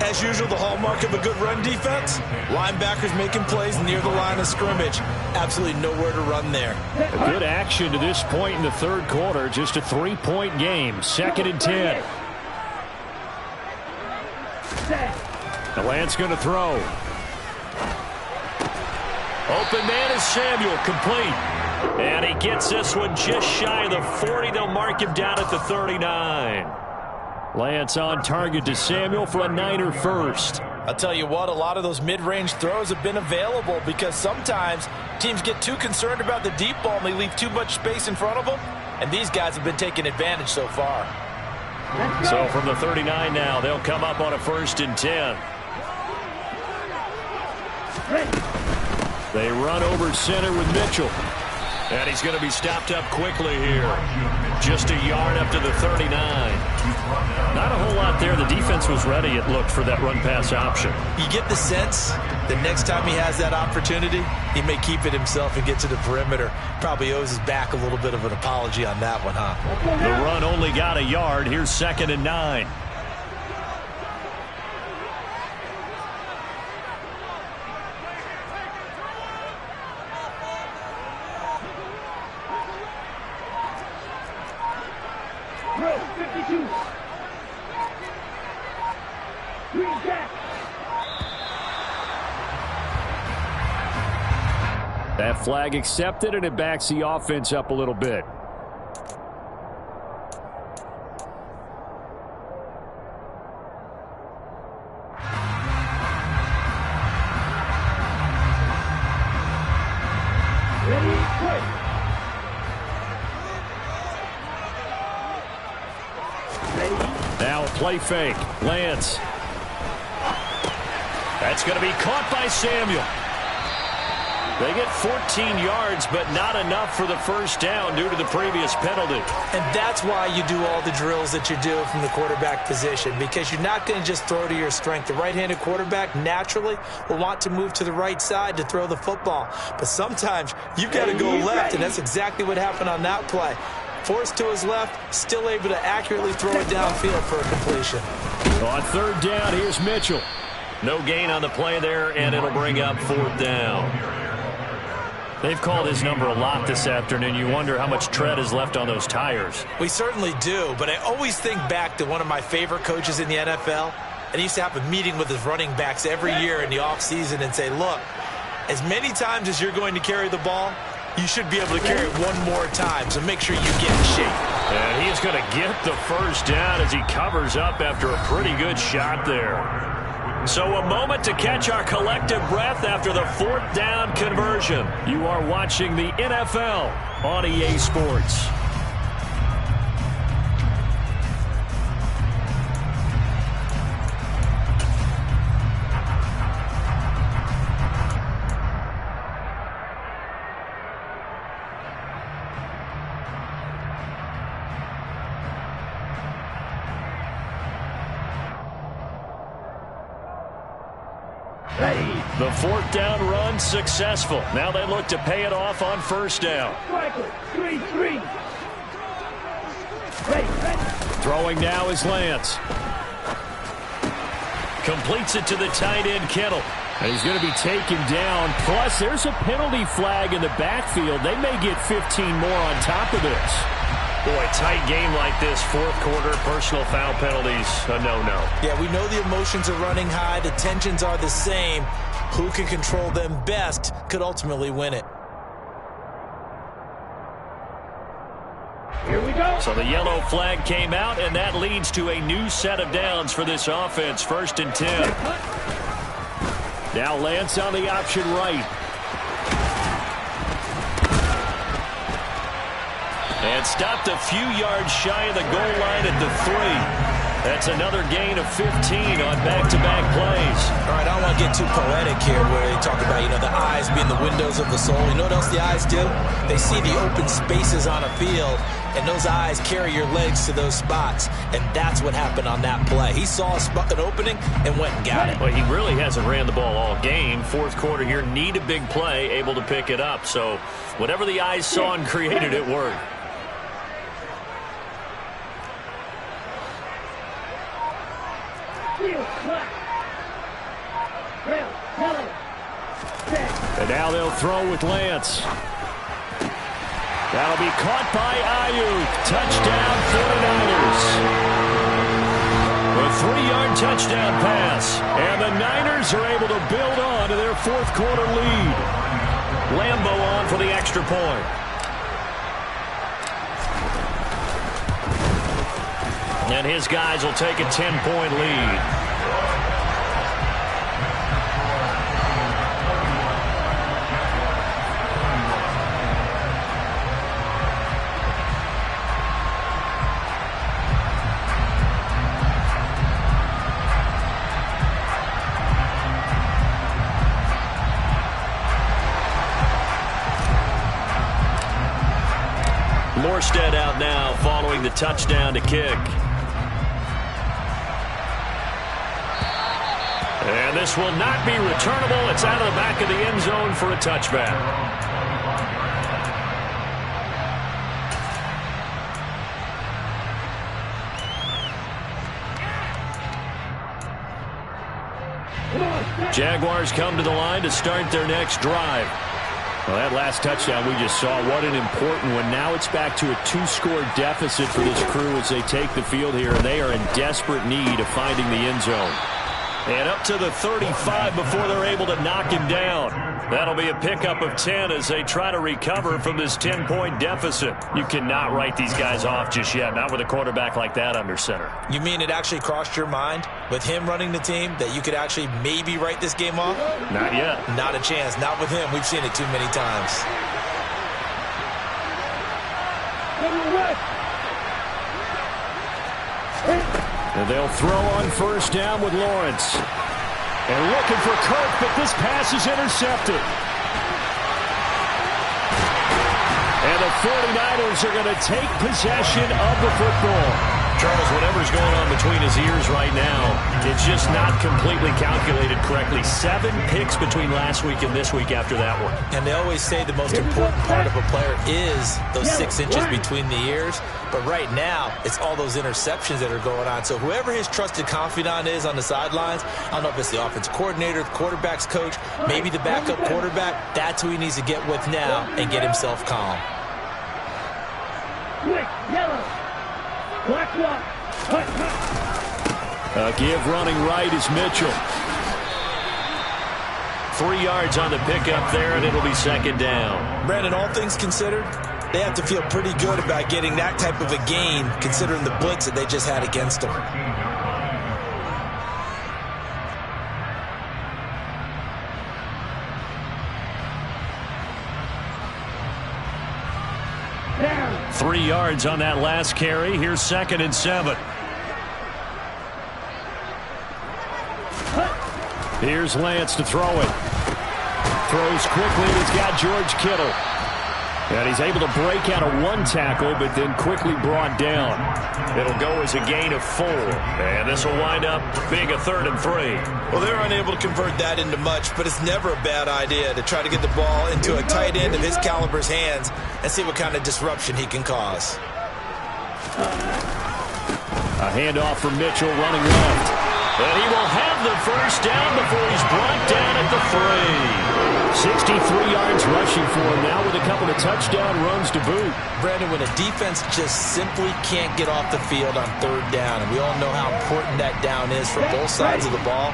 As usual, the hallmark of a good run defense, linebackers making plays near the line of scrimmage. Absolutely nowhere to run there. A good action to this point in the third quarter. Just a 3-point game. 2nd and 10. The Lance going to throw. Open man is Samuel, complete. And he gets this one just shy of the 40. They'll mark him down at the 39. Lance on target to Samuel for a Niner first. I'll tell you what, a lot of those mid-range throws have been available because sometimes teams get too concerned about the deep ball and they leave too much space in front of them, and these guys have been taking advantage so far. So from the 39 now, they'll come up on a 1st and 10. They run over center with Mitchell. And he's going to be stopped up quickly here. Just a yard up to the 39. Not a whole lot there. The defense was ready, it looked, for that run-pass option. You get the sense that next time he has that opportunity, he may keep it himself and get to the perimeter. Probably owes his back a little bit of an apology on that one, huh? The run only got a yard. Here's 2nd and 9. That flag accepted, and it backs the offense up a little bit. Now a play fake. Lance. That's going to be caught by Samuel. They get 14 yards, but not enough for the first down due to the previous penalty. And that's why you do all the drills that you do from the quarterback position, because you're not going to just throw to your strength. The right-handed quarterback naturally will want to move to the right side to throw the football. But sometimes you've got to go left, and that's exactly what happened on that play. Forced to his left, still able to accurately throw it downfield for a completion. On 3rd down, here's Mitchell. No gain on the play there, and it'll bring up 4th down. They've called his number a lot this afternoon. You wonder how much tread is left on those tires. We certainly do, but I always think back to one of my favorite coaches in the NFL, and he used to have a meeting with his running backs every year in the offseason and say, look, as many times as you're going to carry the ball, you should be able to carry it one more time, so make sure you get in shape. And he is going to get the first down as he covers up after a pretty good shot there. So a moment to catch our collective breath after the 4th down conversion. You are watching the NFL on EA Sports. The 4th down run successful. Now they look to pay it off on 1st down. Throwing now is Lance. Completes it to the tight end, Kittle. And he's going to be taken down. Plus, there's a penalty flag in the backfield. They may get 15 more on top of this. Boy, tight game like this, 4th quarter, personal foul penalties, a no-no. Yeah, we know the emotions are running high. The tensions are the same. Who can control them best could ultimately win it. Here we go. So the yellow flag came out, and that leads to a new set of downs for this offense. 1st and 10. Now Lance on the option right. And stopped a few yards shy of the goal line at the 3. That's another gain of 15 on back-to-back plays. All right, I don't want to get too poetic here where they talk about, the eyes being the windows of the soul. You know what else the eyes do? They see the open spaces on a field, and those eyes carry your legs to those spots, and that's what happened on that play. He saw an opening and went and got it. Well, he really hasn't ran the ball all game. 4th quarter here, need a big play, able to pick it up. So whatever the eyes saw and created, it worked. And now they'll throw with Lance. That'll be caught by Ayuk. Touchdown 49ers. A 3-yard touchdown pass. And the Niners are able to build on to their 4th quarter lead. Lambo on for the extra point. And his guys will take a 10-point lead. Morstead out now following the touchdown to kick. And this will not be returnable. It's out of the back of the end zone for a touchback. Jaguars come to the line to start their next drive. Well, that last touchdown we just saw, what an important one. Now it's back to a 2-score deficit for this crew as they take the field here, and they are in desperate need of finding the end zone. And up to the 35 before they're able to knock him down. That'll be a pickup of 10 as they try to recover from this 10-point deficit. You cannot write these guys off just yet, not with a quarterback like that under center. You mean it actually crossed your mind with him running the team that you could actually maybe write this game off? Not yet. Not a chance. Not with him. We've seen it too many times. And they'll throw on first down with Lawrence. And looking for Kirk, but this pass is intercepted. And the 49ers are going to take possession of the football. Charles, whatever's going on between his ears right now, it's just not completely calculated correctly. 7 picks between last week and this week after that one. And they always say the most important part of a player is those 6 inches between the ears. But right now, it's all those interceptions that are going on. So whoever his trusted confidant is on the sidelines, I don't know if it's the offense coordinator, the quarterback's coach, maybe the backup quarterback, that's who he needs to get with now and get himself calm. Quick, yellow. Black one. A give running right is Mitchell. 3 yards on the pickup there, and it'll be second down. Brandon, all things considered, they have to feel pretty good about getting that type of a gain considering the blitz that they just had against them. Down. 3 yards on that last carry. Here's 2nd and 7. Here's Lance to throw it. Throws quickly, and he's got George Kittle. And he's able to break out of 1 tackle, but then quickly brought down. It'll go as a gain of 4. And this will wind up being a 3rd and 3. Well, they're unable to convert that into much, but it's never a bad idea to try to get the ball into a tight end of his caliber's hands and see what kind of disruption he can cause. A handoff from Mitchell running left. And he will have the first down before he's brought down at the 3. 63 yards rushing for him now with a couple of touchdown runs to boot. Brandon, when a defense just simply can't get off the field on 3rd down, and we all know how important that down is for both sides of the ball,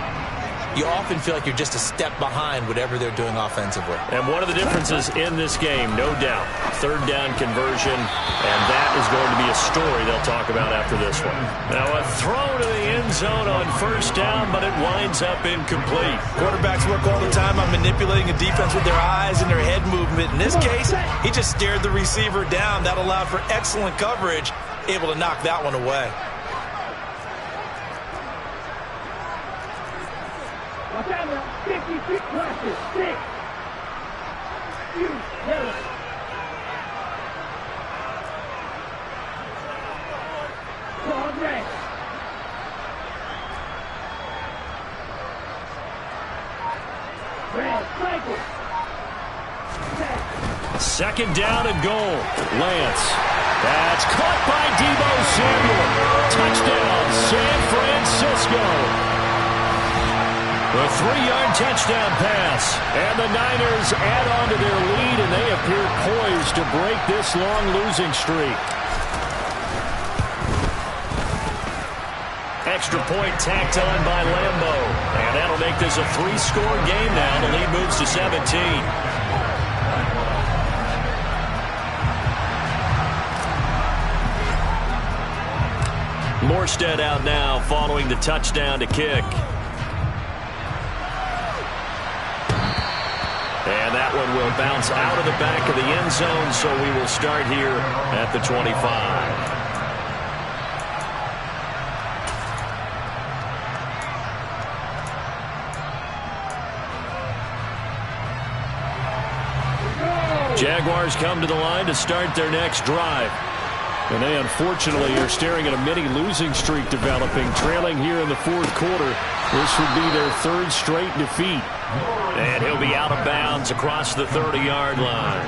you often feel like you're just a step behind whatever they're doing offensively. And one of the differences in this game, no doubt, 3rd down conversion, and that is going to be a story they'll talk about after this one. Now a throw to the end zone on first down, but it winds up incomplete. Quarterbacks work all the time on manipulating a defense with their eyes and their head movement. In this case, he just stared the receiver down. That allowed for excellent coverage, able to knock that one away. Watch out now. 56 classes. 6. You, yellow. Dog red. Red, cycle. 2nd down and goal. Lance. That's caught by Deebo Samuel. Touchdown, San Francisco. A 3-yard touchdown pass. And the Niners add on to their lead, and they appear poised to break this long losing streak. Extra point tacked on by Lambeau. And that'll make this a 3-score game now. The lead moves to 17. Morstead out now following the touchdown to kick. And that one will bounce out of the back of the end zone, so we will start here at the 25. Jaguars come to the line to start their next drive. And they unfortunately are staring at a mini losing streak developing, trailing here in the fourth quarter. This would be their third straight defeat. And he'll be out of bounds across the 30-yard line.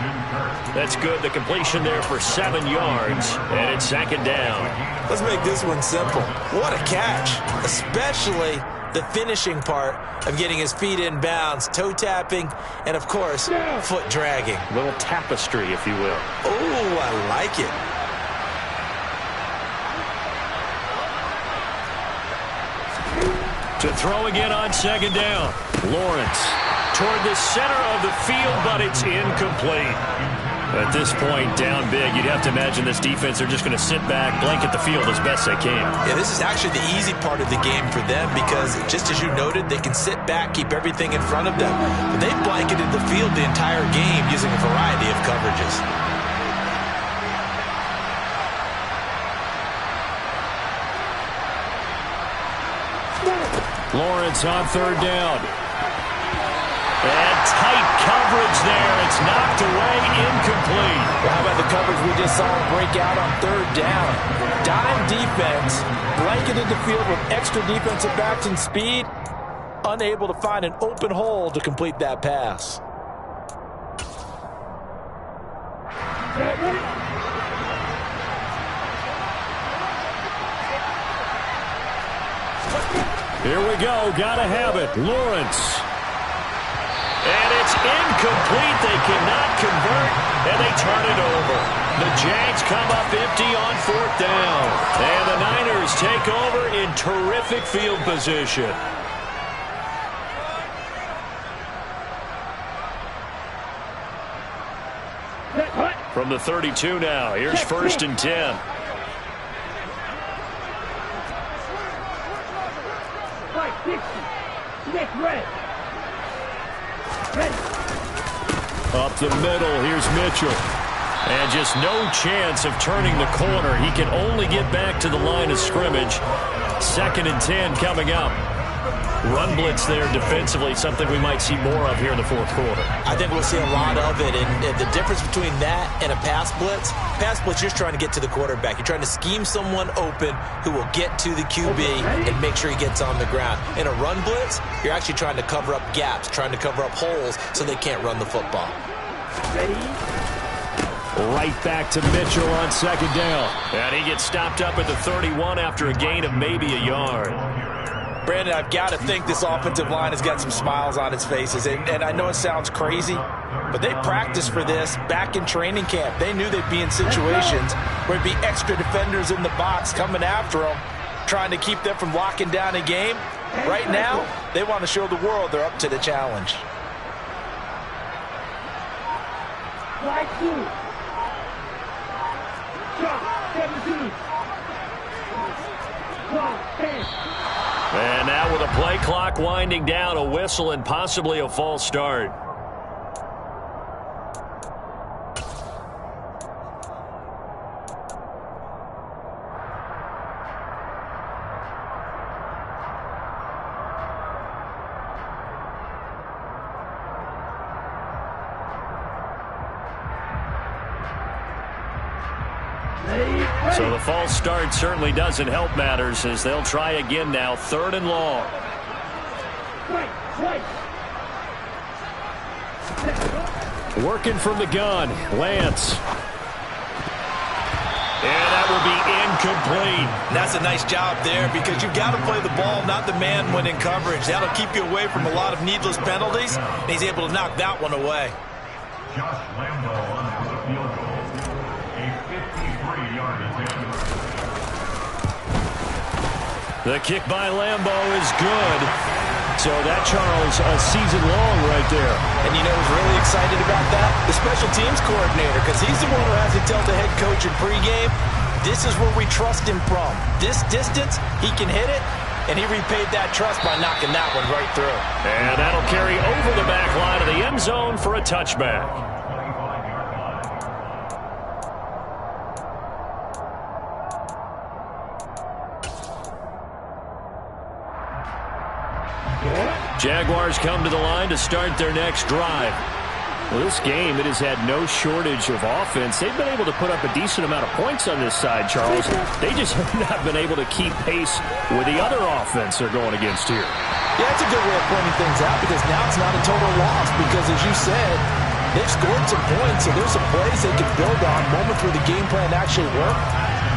That's good. The completion there for 7 yards. And it's second down. Let's make this one simple. What a catch, especially the finishing part of getting his feet in bounds, toe tapping, and, of course, foot dragging. A little tapestry, if you will. Oh, I like it. To throw again on second down. Lawrence toward the center of the field, but it's incomplete. At this point, down big, you'd have to imagine this defense, they're just going to sit back, blanket the field as best they can. Yeah, this is actually the easy part of the game for them because, just as you noted, they can sit back, keep everything in front of them. But they've blanketed the field the entire game using a variety of coverages. Lawrence on third down. And tight coverage there. It's knocked away, incomplete. Well, how about the coverage we just saw break out on third down? Dime defense, blanketed the field with extra defensive backs and speed, unable to find an open hole to complete that pass. Here we go. Gotta have it. Lawrence. And it's incomplete. They cannot convert, and they turn it over. The Jags come up empty on fourth down. And the Niners take over in terrific field position. From the 32 now, here's first and 10. Up the middle, here's Mitchell. And just no chance of turning the corner. He can only get back to the line of scrimmage. Second and 10 coming up. Run blitz there defensively, something we might see more of here in the fourth quarter. I think we'll see a lot of it, and the difference between that and a pass blitz, you're just trying to get to the quarterback. You're trying to scheme someone open who will get to the QB and make sure he gets on the ground. In a run blitz, you're actually trying to cover up gaps, trying to cover up holes so they can't run the football. Right back to Mitchell on second down. And he gets stopped up at the 31 after a gain of maybe a yard. Brandon, I've got to think this offensive line has got some smiles on its faces. And I know it sounds crazy, but they practiced for this back in training camp. They knew they'd be in situations where there'd be extra defenders in the box coming after them, trying to keep them from locking down a game. Right now, they want to show the world they're up to the challenge. Slide 2. Drop 17. Drop 10. And now with a play clock winding down, a whistle and possibly a false start. So the false start certainly doesn't help matters as they'll try again now, third and long. Working from the gun, Lance. And that will be incomplete. That's a nice job there because you've got to play the ball, not the man when in coverage. That'll keep you away from a lot of needless penalties, and he's able to knock that one away. Josh Lambo on for the field goal. A 53-yard attempt. The kick by Lambo is good. So that, Charles, a season long right there. And you know who's really excited about that? The special teams coordinator, because he's the one who has to tell the head coach in pregame, this is where we trust him from. This distance, he can hit it, and he repaid that trust by knocking that one right through. And that'll carry over the back line of the end zone for a touchback. Jaguars come to the line to start their next drive. Well, this game, it has had no shortage of offense. They've been able to put up a decent amount of points on this side, Charles. They just have not been able to keep pace with the other offense they're going against here. Yeah, it's a good way of pointing things out because now it's not a total loss because, as you said, they've scored some points, so there's some plays they can build on, moments where the game plan actually worked.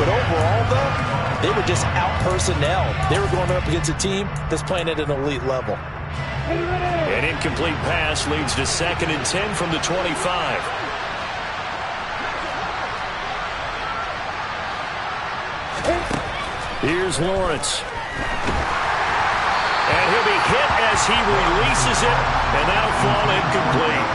But overall, though, they were just out-personnel. They were going up against a team that's playing at an elite level. An incomplete pass leads to 2nd and 10 from the 25. Here's Lawrence. And he'll be hit as he releases it, and that'll fall incomplete.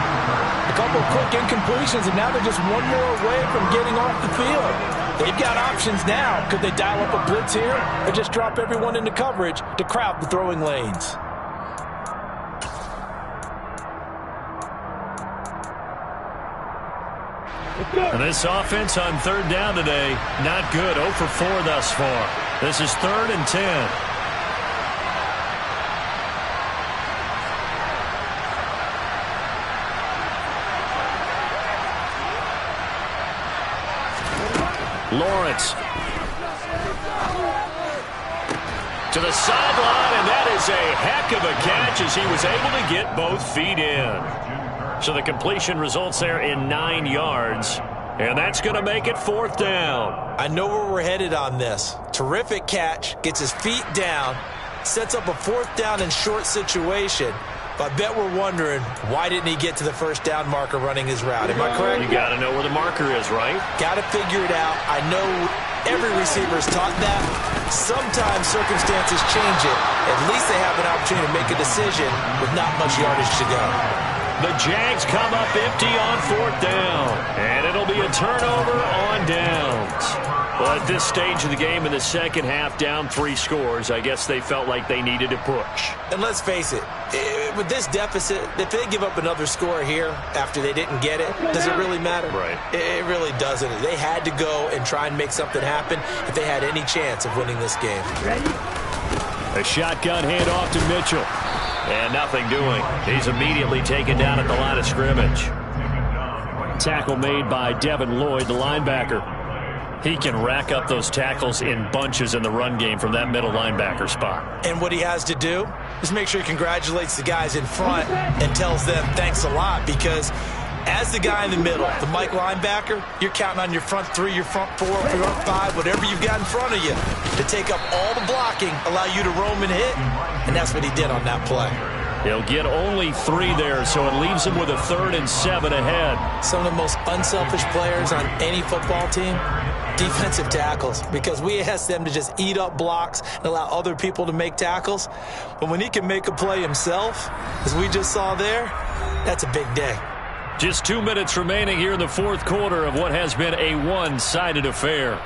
A couple of quick incompletions, and now they're just one more away from getting off the field. They've got options now. Could they dial up a blitz here or just drop everyone into coverage to crowd the throwing lanes? And this offense on 3rd down today, not good. 0 for 4 thus far. This is 3rd and 10. Lawrence to the sideline, and that is a heck of a catch as he was able to get both feet in. So the completion results there in 9 yards, and that's going to make it 4th down. I know where we're headed on this. Terrific catch, gets his feet down, sets up a 4th down and short situation. But I bet we're wondering, why didn't he get to the 1st down marker running his route? Am I correct? You got to know where the marker is, right? Got to figure it out. I know every receiver's taught that. Sometimes circumstances change it. At least they have an opportunity to make a decision with not much yardage to go. The Jags come up empty on 4th down, and it'll be a turnover on downs. Well, at this stage of the game in the second half, down 3 scores, I guess they felt like they needed to push. And let's face it, with this deficit, if they give up another score here after they didn't get it, does it really matter? Right. It really doesn't. They had to go and try and make something happen if they had any chance of winning this game. A shotgun handoff to Mitchell. And nothing doing. He's immediately taken down at the line of scrimmage. Tackle made by Devin Lloyd, the linebacker. He can rack up those tackles in bunches in the run game from that middle linebacker spot. And what he has to do is make sure he congratulates the guys in front and tells them thanks a lot, because as the guy in the middle, the Mike linebacker, you're counting on your front 3, your front 4, your front 5, whatever you've got in front of you to take up all the blocking, allow you to roam and hit, and that's what he did on that play. He'll get only 3 there, so it leaves him with a 3rd and 7 ahead. Some of the most unselfish players on any football team, defensive tackles, because we ask them to just eat up blocks and allow other people to make tackles. But when he can make a play himself, as we just saw there, that's a big day. Just 2 minutes remaining here in the 4th quarter of what has been a one-sided affair.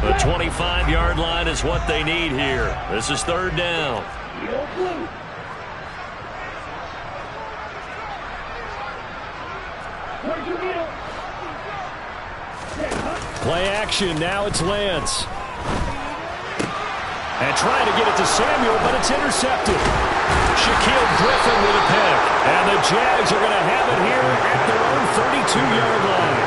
The 25-yard line is what they need here. This is 3rd down. Play action. Now it's Lance. And trying to get it to Samuel, but it's intercepted. Shaquille Griffin with a pick. And the Jags are going to have it here at their own 32-yard line.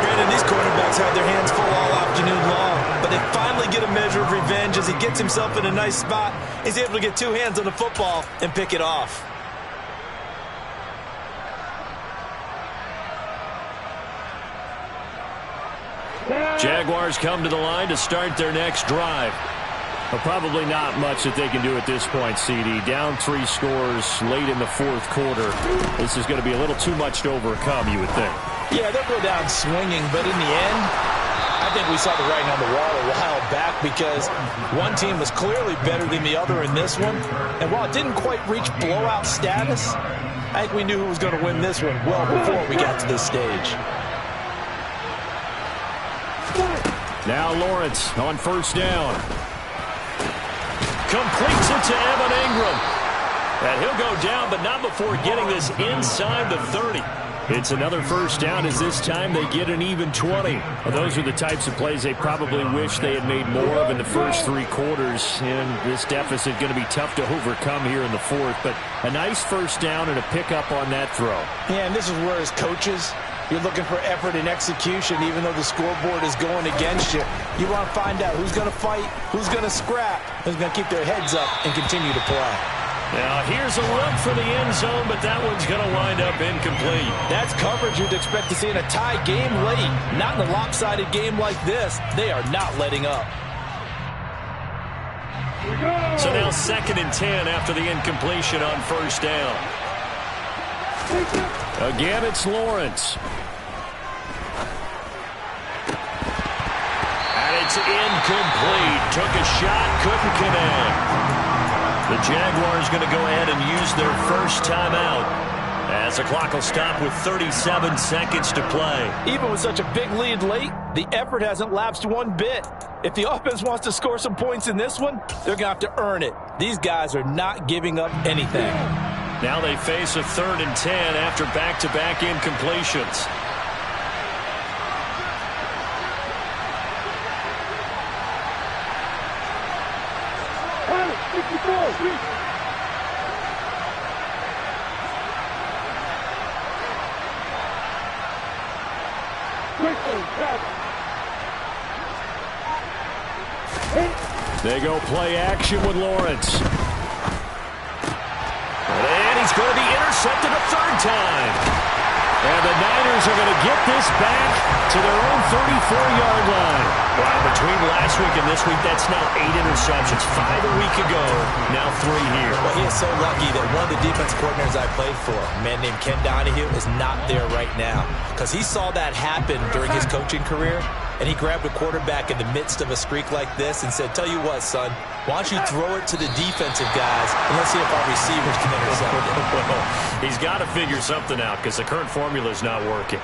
Granted, these quarterbacks had their hands full all afternoon long, but they finally get a measure of revenge as he gets himself in a nice spot. He's able to get 2 hands on the football and pick it off. Jaguars come to the line to start their next drive. But probably not much that they can do at this point, CD. Down 3 scores late in the 4th quarter. This is going to be a little too much to overcome, you would think. Yeah, they'll go down swinging, but in the end, I think we saw the writing on the wall a while back, because one team was clearly better than the other in this one. And while it didn't quite reach blowout status, I think we knew who was going to win this one well before we got to this stage. Now Lawrence on 1st down. Completes it to Evan Ingram. And he'll go down, but not before getting this inside the 30. It's another first down as this time they get an even 20. Well, those are the types of plays they probably wish they had made more of in the first 3 quarters. And this deficit going to be tough to overcome here in the fourth. But a nice first down and a pickup on that throw. Yeah, and this is where as coaches, you're looking for effort and execution even though the scoreboard is going against you. You want to find out who's going to fight, who's going to scrap, who's going to keep their heads up and continue to play. Now, here's a look for the end zone, but that one's going to wind up incomplete. That's coverage you'd expect to see in a tie game late. Not in a lopsided game like this. They are not letting up. So now 2nd and 10 after the incompletion on first down. Again, it's Lawrence. And it's incomplete. Took a shot, couldn't connect. The Jaguars going to go ahead and use their first timeout as the clock will stop with 37 seconds to play. Even with such a big lead late, the effort hasn't lapsed one bit. If the offense wants to score some points in this one, they're going to have to earn it. These guys are not giving up anything. Now they face a 3rd and 10 after back-to-back incompletions. They go play action with Lawrence. And he's going to be intercepted a 3rd time. And the Niners are going to get this back to their own 34-yard line. Wow, between last week and this week, that's now 8 interceptions. 5 a week ago, now 3 here. Well, he is so lucky that one of the defense coordinators I played for, a man named Ken Donahue, is not there right now. Because he saw that happen during his coaching career, and he grabbed a quarterback in the midst of a streak like this and said, tell you what, son, why don't you throw it to the defensive guys, and let's see if our receivers can intercept it. Well, he's got to figure something out because the current formula is not working.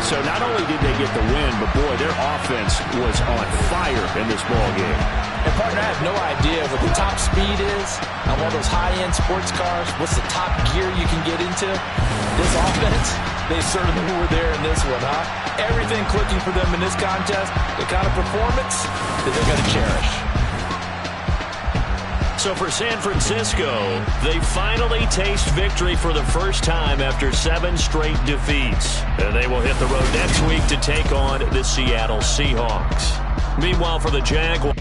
So not only did they get the win, but boy, their offense was on fire in this ball game. And partner, I have no idea what the top speed is on one of those high-end sports cars. What's the top gear you can get into? This offense, they certainly were there in this one, huh? Everything clicking for them in this contest, the kind of performance that they're going to cherish. So for San Francisco, they finally taste victory for the first time after 7 straight defeats. And they will hit the road next week to take on the Seattle Seahawks. Meanwhile, for the Jaguars,